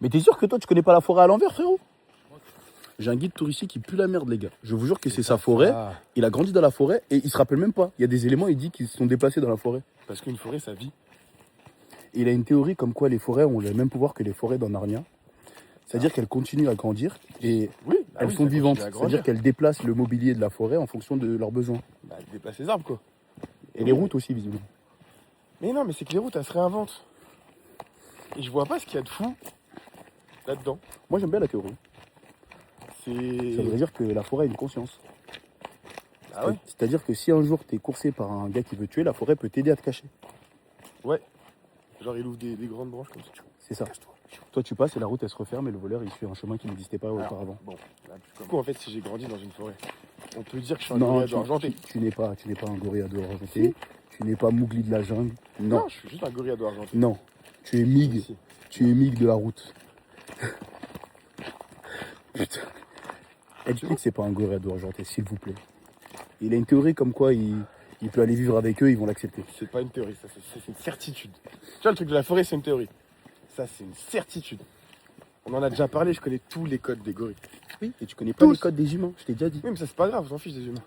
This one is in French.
Mais t'es sûr que toi, tu connais pas la forêt à l'envers, frérot? J'ai un guide touristique qui pue la merde, les gars. Je vous jure que c'est sa forêt. Il a grandi dans la forêt et il se rappelle même pas. Il y a des éléments, il dit qu'ils se sont déplacés dans la forêt. Parce qu'une forêt, ça vit. Et il a une théorie comme quoi les forêts ont le même pouvoir que les forêts dans Narnia. C'est-à-dire qu'elles continuent à grandir et Oui, elles sont vivantes. C'est-à-dire qu'elles déplacent le mobilier de la forêt en fonction de leurs besoins. Bah, déplace les arbres, quoi. Et les routes aussi, visiblement. Mais non, mais c'est que les routes, elles se réinventent. Et je vois pas ce qu'il y a de fou là-dedans. Moi, j'aime bien la théorie. Ça veut dire que la forêt a une conscience. Ah ouais. C'est-à-dire que si un jour t'es coursé par un gars qui veut te tuer, la forêt peut t'aider à te cacher. Ouais. Genre, il ouvre des grandes branches comme ça. C'est ça. Toi, tu passes et la route, elle se referme et le voleur, il suit un chemin qui n'existait pas auparavant. Bon, du coup, en fait, si j'ai grandi dans une forêt, on peut dire que je suis un Non, gorille argenté. tu n'es pas un gorille à dos argenté. Tu n'es pas Mowgli de la jungle. Non. Je suis juste un gorille à dos argenté. Non. Tu es Mig. Si. Tu es Mig de la route. Putain. Dites que c'est pas un gorille à dos argenté, s'il vous plaît. Il a une théorie comme quoi il peut aller vivre avec eux, ils vont l'accepter. C'est pas une théorie, ça, c'est une certitude. Tu vois, le truc de la forêt, c'est une théorie. Ça, c'est une certitude. On en a déjà parlé, je connais tous les codes des gorilles. Oui, et tu connais pas les codes des humains, je t'ai déjà dit. Oui, mais ça, c'est pas grave, on s'en fiche des humains.